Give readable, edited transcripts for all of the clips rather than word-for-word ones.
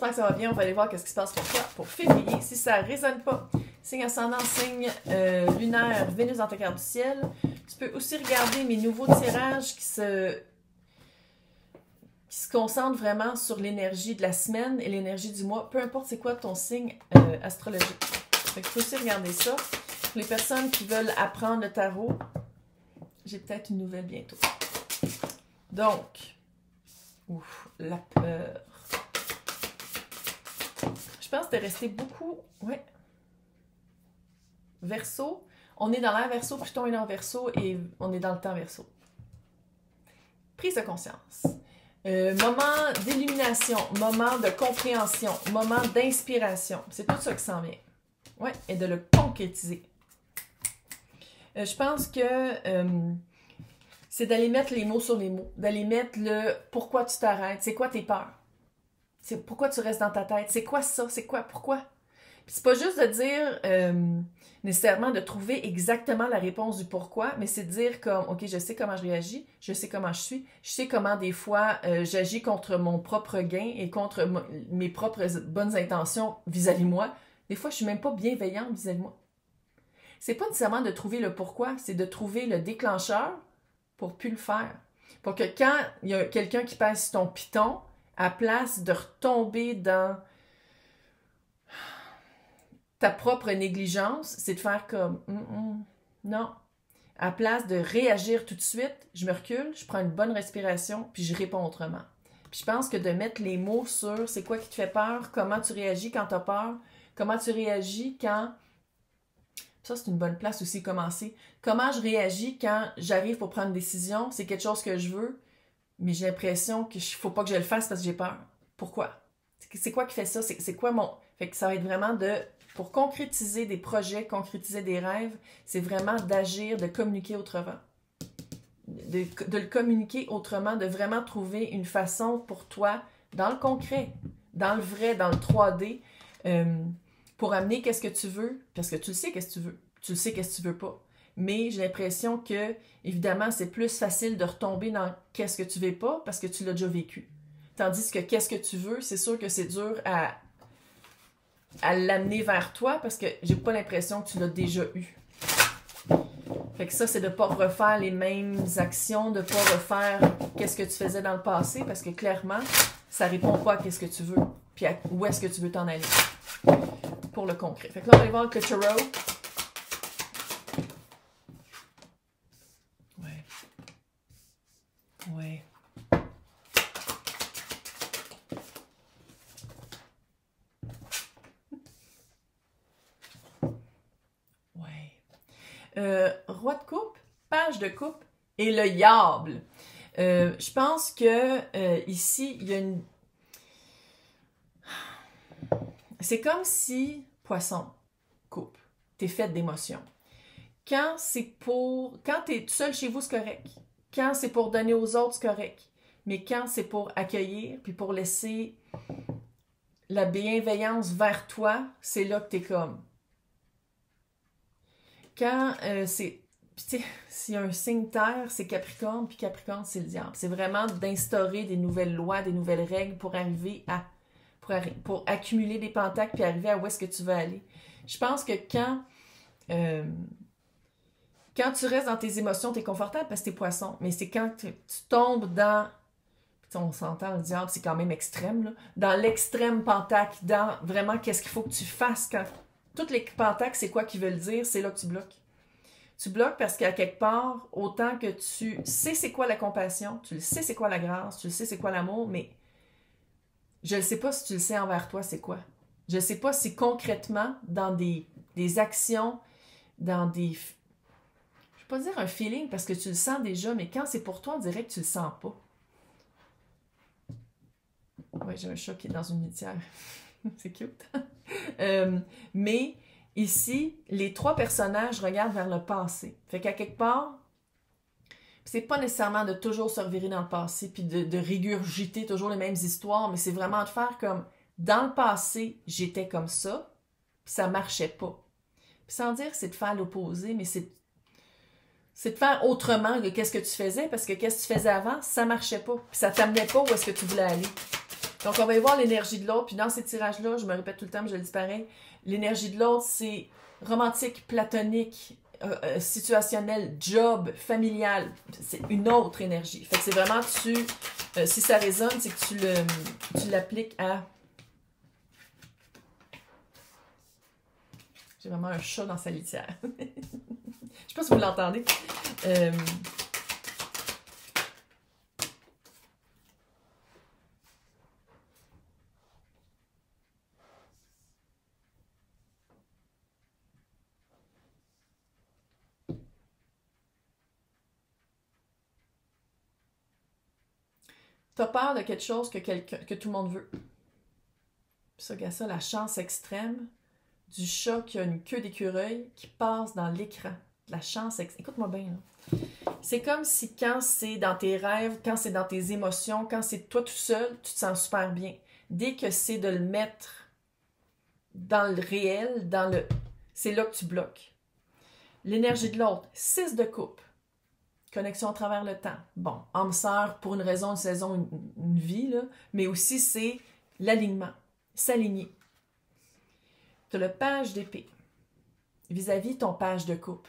j'espère que ça va bien. On va aller voir qu'est-ce qui se passe pour toi pour février. Si ça ne résonne pas, signe ascendant, signe lunaire, Vénus dans ta carte du ciel. Tu peux aussi regarder mes nouveaux tirages qui se concentrent vraiment sur l'énergie de la semaine et l'énergie du mois. Peu importe c'est quoi ton signe astrologique. Fait que tu peux aussi regarder ça. Pour les personnes qui veulent apprendre le tarot, j'ai peut-être une nouvelle bientôt. Donc, ouf, la peur. Je pense que t'es resté beaucoup... Ouais. Verseau. On est dans l'air Verseau, Pluton est dans Verseau et on est dans le temps Verseau. Prise de conscience. Moment d'illumination, moment de compréhension, moment d'inspiration. C'est tout ça qui s'en vient. Ouais, et de le concrétiser. Je pense que c'est d'aller mettre les mots sur les mots, d'aller mettre le pourquoi tu t'arrêtes, c'est quoi tes peurs, c'est pourquoi tu restes dans ta tête, c'est quoi ça, c'est quoi, pourquoi. Puis c'est pas juste de dire nécessairement de trouver exactement la réponse du pourquoi, mais c'est de dire comme, ok, je sais comment je réagis, je sais comment je suis, je sais comment des fois j'agis contre mon propre gain et contre mes propres bonnes intentions vis-à-vis moi. Des fois, je suis même pas bienveillante vis-à-vis moi. C'est pas nécessairement de trouver le pourquoi, c'est de trouver le déclencheur pour plus le faire. Pour que quand il y a quelqu'un qui passe sur ton piton, à place de retomber dans ta propre négligence, c'est de faire comme non. À place de réagir tout de suite, je me recule, je prends une bonne respiration, puis je réponds autrement. Puis je pense que de mettre les mots sur c'est quoi qui te fait peur, comment tu réagis quand tu as peur, comment tu réagis quand... Ça, c'est une bonne place aussi, commencer. Comment je réagis quand j'arrive pour prendre une décision, c'est quelque chose que je veux, mais j'ai l'impression qu'il ne faut pas que je le fasse parce que j'ai peur. Pourquoi? C'est quoi qui fait ça? C'est quoi mon... Fait que ça va être vraiment de... Pour concrétiser des projets, concrétiser des rêves, c'est vraiment d'agir, de communiquer autrement. De le communiquer autrement, de vraiment trouver une façon pour toi, dans le concret, dans le vrai, dans le 3D, pour amener qu'est-ce que tu veux, parce que tu le sais qu'est-ce que tu veux, tu le sais qu'est-ce que tu veux pas. Mais j'ai l'impression que, évidemment, c'est plus facile de retomber dans qu'est-ce que tu veux pas, parce que tu l'as déjà vécu. Tandis que qu'est-ce que tu veux, c'est sûr que c'est dur à l'amener vers toi, parce que j'ai pas l'impression que tu l'as déjà eu. Fait que ça, c'est de pas refaire les mêmes actions, de pas refaire qu'est-ce que tu faisais dans le passé, parce que clairement, ça répond pas à qu'est-ce que tu veux, puis où est-ce que tu veux t'en aller. Pour le concret. Fait que là, on va aller voir le tarot. Ouais. Ouais. Ouais. Roi de coupe, page de coupe et le diable. Je pense que ici, il y a une... C'est comme si, poisson, coupe, t'es faite d'émotions. Quand t'es tout seul chez vous, c'est correct. Quand c'est pour donner aux autres, c'est correct. Mais quand c'est pour accueillir, puis pour laisser la bienveillance vers toi, c'est là que t'es comme. Quand c'est... S'il y a un signe terre, c'est Capricorne, puis Capricorne, c'est le diable. C'est vraiment d'instaurer des nouvelles lois, des nouvelles règles pour arriver à... Pour accumuler des pentacles puis arriver à où est-ce que tu veux aller. Je pense que quand tu restes dans tes émotions, tu es confortable parce que tu es poisson. Mais c'est quand tu tombes dans... On s'entend, le diable, c'est quand même extrême. Là, dans l'extrême pentacle, dans vraiment qu'est-ce qu'il faut que tu fasses quand... Toutes les pentacles, c'est quoi qu'ils veulent dire? C'est là que tu bloques. Tu bloques parce qu'à quelque part, autant que tu sais c'est quoi la compassion, tu le sais c'est quoi la grâce, tu le sais c'est quoi l'amour, mais... Je ne sais pas si tu le sais envers toi, c'est quoi. Je ne sais pas si concrètement, dans des actions, dans des... Je ne vais pas dire un feeling parce que tu le sens déjà, mais quand c'est pour toi, on dirait que tu le sens pas. Oui, j'ai un chat qui est dans une litière. C'est cute. Mais ici, les trois personnages regardent vers le passé. Fait qu'à quelque part, c'est pas nécessairement de toujours se revirer dans le passé puis de régurgiter toujours les mêmes histoires, mais c'est vraiment de faire comme dans le passé, j'étais comme ça, puis ça marchait pas. Puis sans dire que c'est de faire l'opposé, mais c'est de faire autrement que qu'est-ce que tu faisais, parce que qu'est-ce que tu faisais avant, ça marchait pas, puis ça t'amenait pas où est-ce que tu voulais aller. Donc, on va y voir l'énergie de l'autre. Puis dans ces tirages-là, je me répète tout le temps, mais je le dis pareil, l'énergie de l'autre, c'est romantique, platonique, situationnel, job, familial. C'est une autre énergie. Fait que c'est vraiment, si ça résonne, c'est que tu l'appliques à... J'ai vraiment un chat dans sa litière. Je sais pas si vous l'entendez. T'as peur de quelque chose que tout le monde veut. Puis ça, regarde ça, la chance extrême du chat qui a une queue d'écureuil qui passe dans l'écran. La chance extrême. Écoute-moi bien, là. C'est comme si quand c'est dans tes rêves, quand c'est dans tes émotions, quand c'est toi tout seul, tu te sens super bien. Dès que c'est de le mettre dans le réel, c'est là que tu bloques. L'énergie de l'autre, 6 de coupe. Connexion à travers le temps. Bon, âme sœur pour une raison, une saison, une vie, là, mais aussi c'est l'alignement, s'aligner. Tu as le page d'épée vis-à-vis ton page de coupe.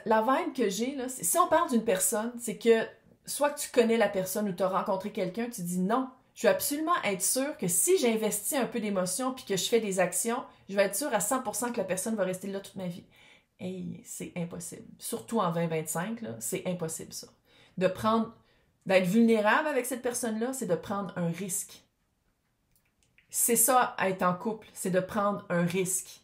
La vibe que j'ai, là, si on parle d'une personne, c'est que soit que tu connais la personne ou tu as rencontré quelqu'un, tu dis non, je veux absolument être sûre que si j'investis un peu d'émotion puis que je fais des actions, je vais être sûre à 100% que la personne va rester là toute ma vie. Hey, c'est impossible. Surtout en 2025, là, c'est impossible ça. D'être vulnérable avec cette personne-là, c'est de prendre un risque. C'est ça, être en couple, c'est de prendre un risque.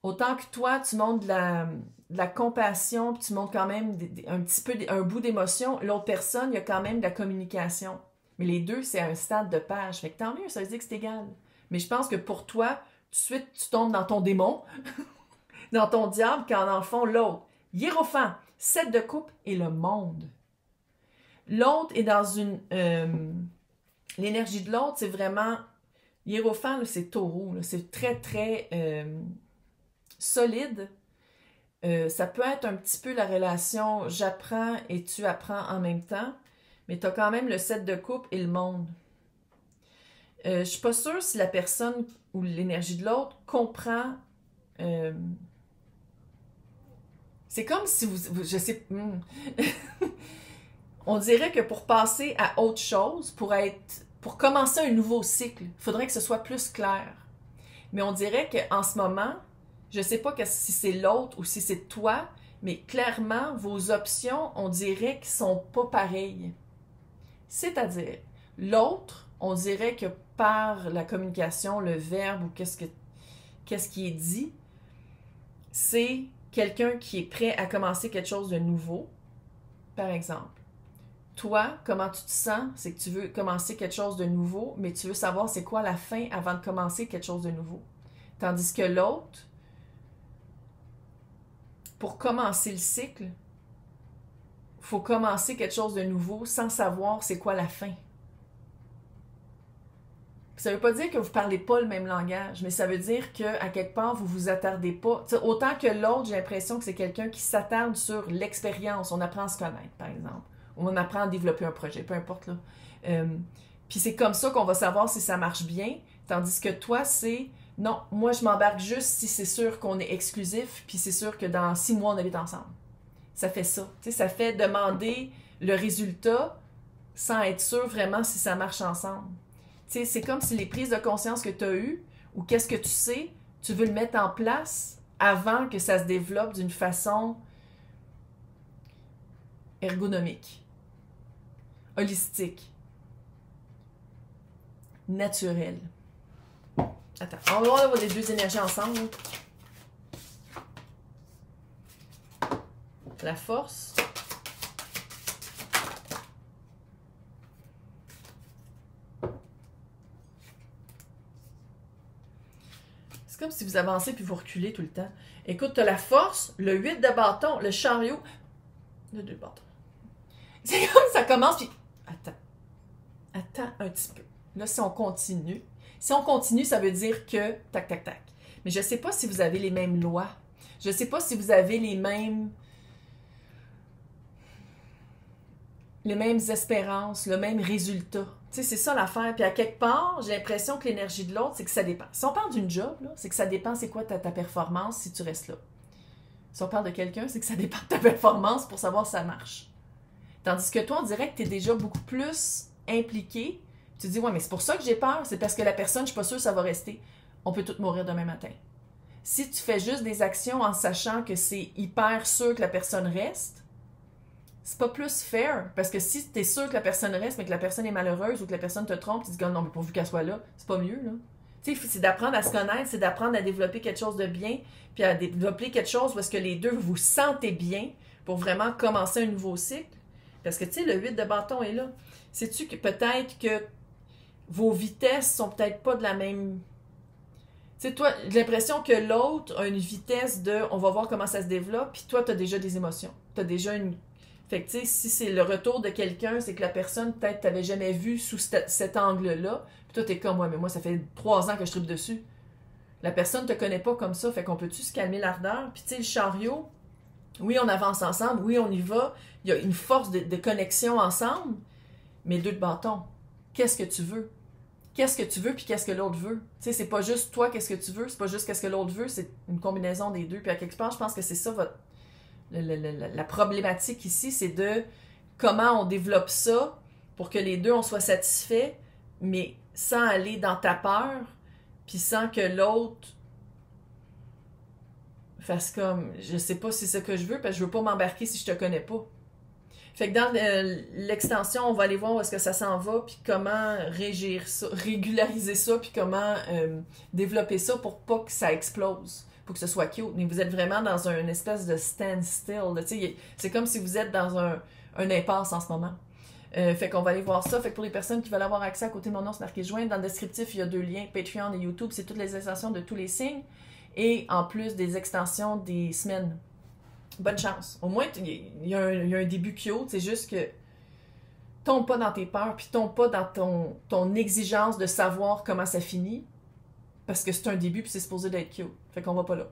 Autant que toi, tu montres de la compassion, puis tu montres quand même un bout d'émotion, l'autre personne, il y a quand même de la communication. Mais les deux, c'est un stade de page. Fait que tant mieux, ça veut dire que c'est égal. Mais je pense que pour toi, tout de suite, tu tombes dans ton démon, dans ton diable, quand dans le fond, l'autre. Hiérophant, 7 de coupe et le monde. L'autre est dans l'énergie de l'autre, c'est vraiment... Hiérophant, c'est taureau. C'est très, très solide. Ça peut être un petit peu la relation j'apprends et tu apprends en même temps. Mais tu as quand même le 7 de coupe et le monde. Je suis pas sûre si la personne ou l'énergie de l'autre comprend. C'est comme si je sais. On dirait que pour passer à autre chose, pour commencer un nouveau cycle, il faudrait que ce soit plus clair. Mais on dirait qu'en ce moment, je sais pas si c'est l'autre ou si c'est toi, mais clairement, vos options, on dirait qu'elles sont pas pareilles. C'est-à-dire, l'autre, on dirait que par la communication, le verbe ou qu'est-ce qui est dit, c'est quelqu'un qui est prêt à commencer quelque chose de nouveau, par exemple. Toi, comment tu te sens, c'est que tu veux commencer quelque chose de nouveau, mais tu veux savoir c'est quoi la fin avant de commencer quelque chose de nouveau. Tandis que l'autre, pour commencer le cycle, il faut commencer quelque chose de nouveau sans savoir c'est quoi la fin. Ça ne veut pas dire que vous ne parlez pas le même langage, mais ça veut dire qu'à quelque part, vous ne vous attardez pas. T'sais, autant que l'autre, j'ai l'impression que c'est quelqu'un qui s'attarde sur l'expérience. On apprend à se connaître, par exemple. Ou on apprend à développer un projet, peu importe. Là. Puis c'est comme ça qu'on va savoir si ça marche bien. Tandis que toi, c'est non, moi je m'embarque juste si c'est sûr qu'on est exclusif, puis c'est sûr que dans 6 mois, on habite ensemble. Ça fait ça. T'sais, ça fait demander le résultat sans être sûr vraiment si ça marche ensemble. T'sais, c'est comme si les prises de conscience que tu as eues, ou qu'est-ce que tu sais, tu veux le mettre en place avant que ça se développe d'une façon ergonomique, holistique, naturelle. Attends, on va voir les deux énergies ensemble. La force. C'est comme si vous avancez puis vous reculez tout le temps. Écoute, tu as la force, le 8 de bâton, le chariot, le 2 de bâton. C'est comme ça commence puis... Attends un petit peu. Là, si on continue, ça veut dire que... Tac, tac, tac. Mais je ne sais pas si vous avez les mêmes lois. Je ne sais pas si vous avez les mêmes... les mêmes espérances, le même résultat. Tu sais, c'est ça l'affaire. Puis à quelque part, j'ai l'impression que l'énergie de l'autre, c'est que ça dépend. Si on parle d'une job, là, c'est que ça dépend c'est quoi ta performance si tu restes là. Si on parle de quelqu'un, c'est que ça dépend de ta performance pour savoir si ça marche. Tandis que toi, on dirait que tu es déjà beaucoup plus impliqué. Tu te dis, ouais, mais c'est pour ça que j'ai peur. C'est parce que la personne, je suis pas sûre que ça va rester. On peut tous mourir demain matin. Si tu fais juste des actions en sachant que c'est hyper sûr que la personne reste, c'est pas plus fair. Parce que si tu es sûr que la personne reste, mais que la personne est malheureuse ou que la personne te trompe, tu te dis, non, mais pourvu qu'elle soit là, c'est pas mieux, là. Tu sais, c'est d'apprendre à se connaître, c'est d'apprendre à développer quelque chose de bien, puis à développer quelque chose où est-ce que les deux vous sentez bien pour vraiment commencer un nouveau cycle. Parce que, tu sais, le 8 de bâton est là. Sais-tu que peut-être que vos vitesses sont peut-être pas de la même... Tu sais, toi, j'ai l'impression que l'autre a une vitesse de « on va voir comment ça se développe », puis toi, tu as déjà des émotions. Tu as déjà une... Fait que, tu sais, si c'est le retour de quelqu'un, c'est que la personne, peut-être, t'avais jamais vu sous cet angle-là, puis toi, t'es comme « ouais, mais moi, ça fait 3 ans que je tripe dessus. » La personne te connaît pas comme ça, fait qu'on peut-tu se calmer l'ardeur? Puis, tu sais, le chariot, oui, on avance ensemble, oui, on y va, il y a une force de connexion ensemble, mais 2 de bâton. Qu'est-ce que tu veux? Qu'est-ce que tu veux puis qu'est-ce que l'autre veut? Tu sais, c'est pas juste toi, qu'est-ce que tu veux, c'est pas juste qu'est-ce que l'autre veut, c'est une combinaison des deux. Puis à quelque part, je pense que c'est ça la problématique ici, c'est de comment on développe ça pour que les deux, on soit satisfaits, mais sans aller dans ta peur, puis sans que l'autre fasse comme, je sais pas si c'est ce que je veux, parce que je veux pas m'embarquer si je te connais pas. Fait que dans l'extension, on va aller voir où est-ce que ça s'en va, puis comment régir ça, régulariser ça, puis comment développer ça pour pas que ça explose, pour que ce soit cute. Mais vous êtes vraiment dans une espèce de standstill. C'est comme si vous êtes dans un impasse en ce moment. Fait qu'on va aller voir ça. Fait que pour les personnes qui veulent avoir accès, à côté de mon nom, c'est marqué joindre. Dans le descriptif, il y a 2 liens, Patreon et YouTube. C'est toutes les extensions de tous les signes. Et en plus des extensions des semaines. Bonne chance. Au moins, il y a un début cute. C'est juste que tombe pas dans tes peurs, puis tombe pas dans ton exigence de savoir comment ça finit. Parce que c'est un début, puis c'est supposé d'être cute. Fait qu'on va pas là.